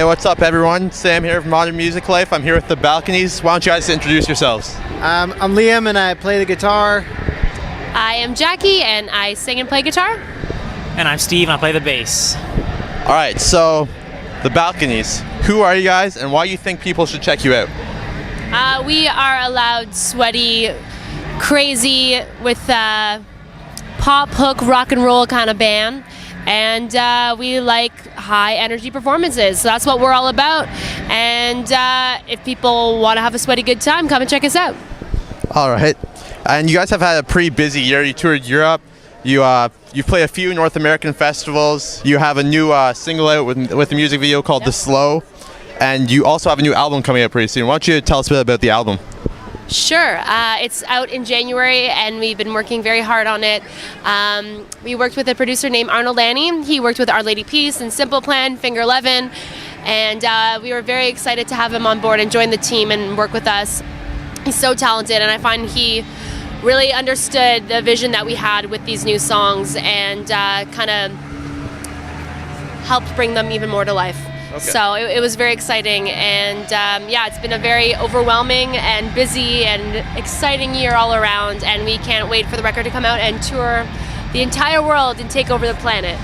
Hey, what's up, everyone? Sam here from Modern Music Life. I'm here with the Balconies. Why don't you guys introduce yourselves? I'm Liam and I play the guitar. I am Jackie and I sing and play guitar. And I'm Steve and I play the bass. All right, so the Balconies. Who are you guys and why do you think people should check you out? We are a loud, sweaty, crazy with pop, hook, rock and roll kind of band. And we like high energy performances. So that's what we're all about. And if people want to have a sweaty good time, come and check us out. All right. And you guys have had a pretty busy year. You toured Europe. You've played a few North American festivals. You have a new single out with a music video called The Slow. And you also have a new album coming out pretty soon. Why don't you tell us a bit about the album? Sure. It's out in January, and we've been working very hard on it. We worked with a producer named Arnold Lanny. He worked with Our Lady Peace and Simple Plan, Finger 11, and we were very excited to have him on board and join the team and work with us. He's so talented, and I find he really understood the vision that we had with these new songs and kind of helped bring them even more to life. Okay. So it was very exciting, and yeah, it's been a very overwhelming and busy and exciting year all around, and we can't wait for the record to come out and tour the entire world and take over the planet.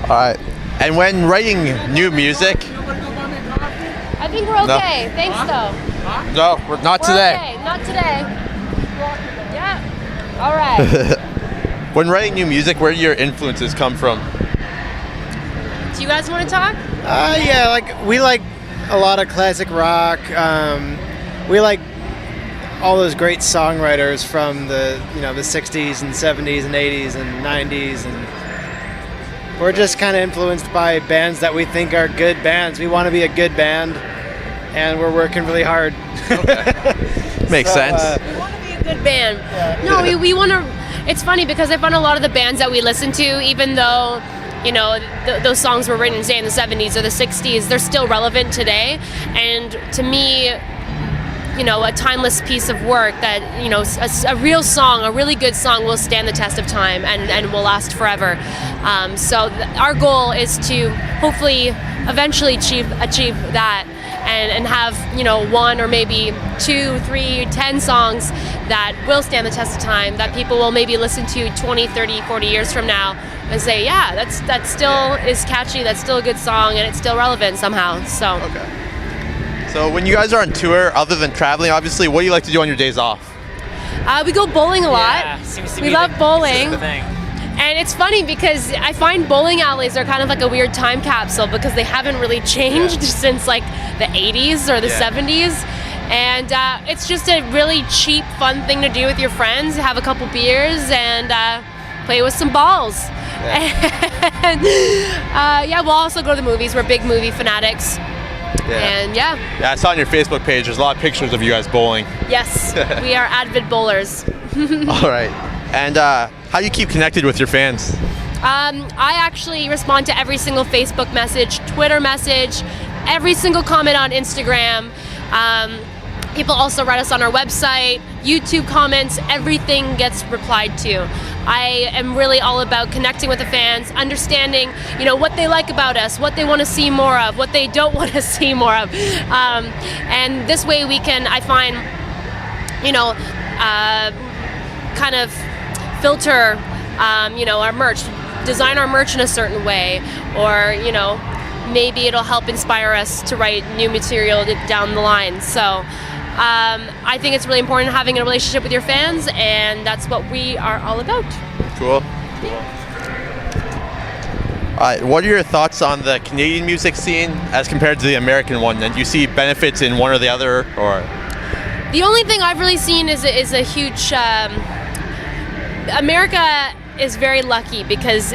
All right. And when writing new music... I think we're okay. No. Thanks, though. No, we're not today. Okay. Not today. Yeah. All right. When writing new music, where do your influences come from? Do you guys want to talk? Yeah, we like a lot of classic rock. We like all those great songwriters from the 60s and 70s and 80s and 90s, and we're just kind of influenced by bands that we think are good bands. We want to be a good band, and we're working really hard. Okay. Makes sense. We want to be a good band. Yeah. No, we want to. It's funny because I find a lot of the bands that we listen to, even though those songs were written, say, in the 70s or the 60s, they're still relevant today. And to me, a timeless piece of work that, a real song, a really good song will stand the test of time and will last forever. So our goal is to hopefully eventually achieve that and have, one or maybe 2, 3, 10 songs that will stand the test of time, that people will maybe listen to 20, 30, 40 years from now and say, yeah, that still is catchy, that's still a good song, and it's still relevant somehow. So. Okay. So when you guys are on tour, other than traveling, obviously, what do you like to do on your days off? We go bowling a lot. Yeah, we love bowling. The thing. And it's funny because I find bowling alleys are kind of like a weird time capsule because they haven't really changed since like the 80s or the 70s. And it's just a really cheap, fun thing to do with your friends. Have a couple beers and play with some balls. Yeah. And we'll also go to the movies. We're big movie fanatics. Yeah. And yeah, I saw on your Facebook page there's a lot of pictures of you guys bowling. Yes, we are avid bowlers. All right. And how do you keep connected with your fans? I actually respond to every single Facebook message, Twitter message, every single comment on Instagram. People also write us on our website, YouTube comments, everything gets replied to. I am really all about connecting with the fans, understanding, what they like about us, what they want to see more of, what they don't want to see more of. And this way we can, I find, kind of filter, our merch, design our merch in a certain way, or, maybe it'll help inspire us to write new material down the line. So I think it's really important having a relationship with your fans, and that's what we are all about. Cool. What are your thoughts on the Canadian music scene as compared to the American one? And do you see benefits in one or the other, or? The only thing I've really seen is a huge. America is very lucky because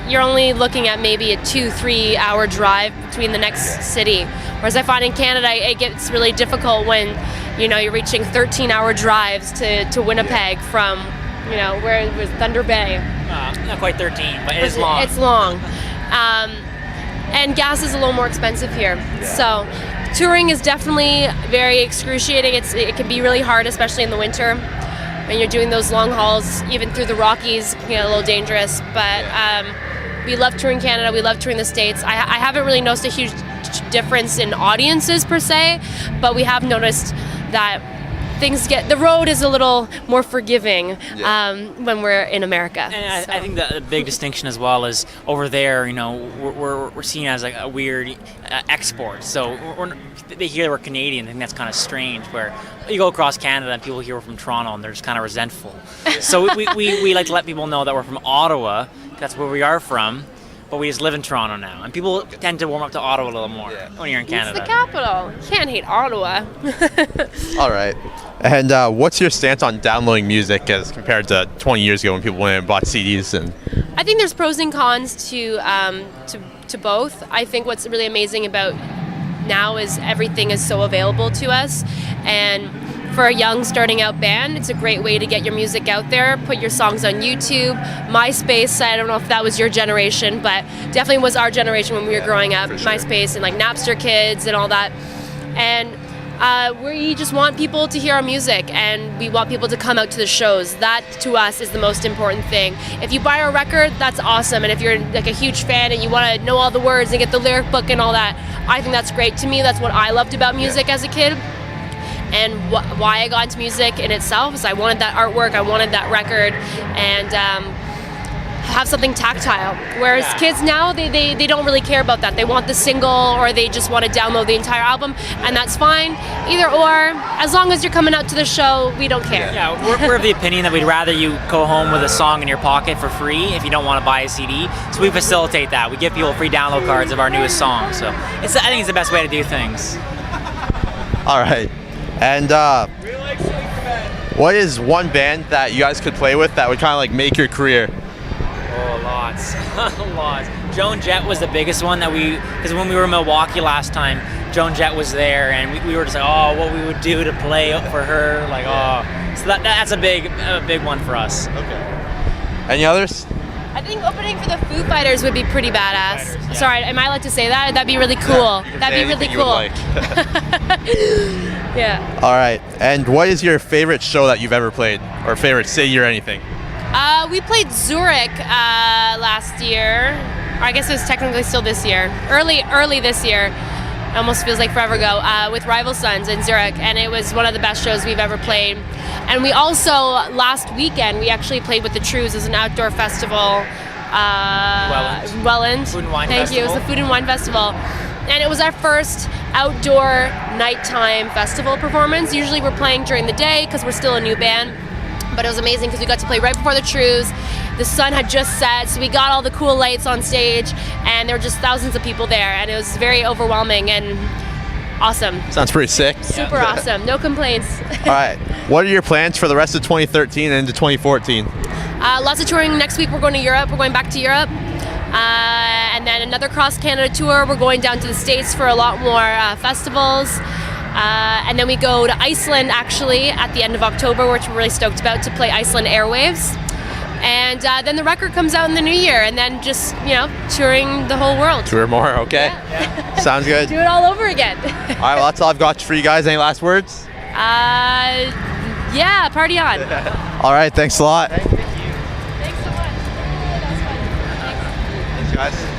you're only looking at maybe a 2-3 hour drive between the next city. Whereas I find in Canada it gets really difficult when you're reaching 13-hour drives to Winnipeg from where it was Thunder Bay. Not quite 13, but it's long. It's long. And gas is a little more expensive here. Yeah. So touring is definitely very excruciating. It can be really hard, especially in the winter. When you're doing those long hauls, even through the Rockies, it can get a little dangerous. But we love touring Canada. We love touring the States. I haven't really noticed a huge huge difference in audiences per se, but we have noticed that the road is a little more forgiving when we're in America. And I think the big distinction as well is over there, we're seen as like a weird export. So they hear we're Canadian. I think that's kind of strange. Where you go across Canada and people hear we're from Toronto and they're just kind of resentful. So we like to let people know that we're from Ottawa. That's where we are from. But we just live in Toronto now, and people tend to warm up to Ottawa a little more when you're in Canada. It's the capital. You can't hate Ottawa. All right. And what's your stance on downloading music as compared to 20 years ago when people went and bought CDs? And I think there's pros and cons to both. I think what's really amazing about now is everything is so available to us, and for a young starting out band, it's a great way to get your music out there, put your songs on YouTube. MySpace, I don't know if that was your generation, but definitely was our generation when we were growing up. Sure. MySpace and like Napster Kids and all that. And we just want people to hear our music, and we want people to come out to the shows. That to us is the most important thing. If you buy our record, that's awesome, and if you're like a huge fan and you want to know all the words and get the lyric book and all that, I think that's great. To me, that's what I loved about music as a kid. And why I got into music in itself is I wanted that artwork, I wanted that record, and have something tactile. Whereas kids now, they don't really care about that. They want the single, or they just want to download the entire album, and that's fine. Either or, as long as you're coming out to the show, we don't care. Yeah, we're of the opinion that we'd rather you go home with a song in your pocket for free if you don't want to buy a CD. So we facilitate that. We give people free download cards of our newest songs. So I think it's the best way to do things. All right. And what is one band that you guys could play with that would kind of like make your career? Oh, lots. Lots. Joan Jett was the biggest one because when we were in Milwaukee last time, Joan Jett was there, and we were just like, oh, what we would do to play for her, like, oh. So that's a big one for us. Okay. Any others? I think opening for the Foo Fighters would be pretty badass. Yeah. Sorry, am I allowed to say that? That'd be really cool. That'd be really cool. Like. Yeah. All right. And what is your favorite show that you've ever played, or favorite city or anything? We played Zurich last year. Or I guess it was technically still this year. Early this year. It almost feels like forever ago. With Rival Sons in Zurich, and it was one of the best shows we've ever played. And we also, last weekend, we actually played with the Trews as an outdoor festival. Welland. Food and Wine Thank Festival. you. It was the Food and Wine Festival. And it was our first outdoor nighttime festival performance. Usually we're playing during the day because we're still a new band. But it was amazing because we got to play right before the Trews. The sun had just set, so we got all the cool lights on stage, and there were just thousands of people there, and it was very overwhelming and awesome. Sounds pretty sick. Super awesome. No complaints. All right. What are your plans for the rest of 2013 and into 2014? Lots of touring. Next week we're going to Europe. We're going back to Europe. And then another cross-Canada tour. We're going down to the States for a lot more festivals. And then we go to Iceland, actually, at the end of October, which we're really stoked about, to play Iceland Airwaves. And then the record comes out in the new year, and then just, touring the whole world. Tour more, okay. Yeah. Sounds good. Do it all over again. All right, well, that's all I've got for you guys. Any last words? Yeah, party on. All right, thanks a lot. Thanks so much. That was fun. Thanks. Thanks, guys.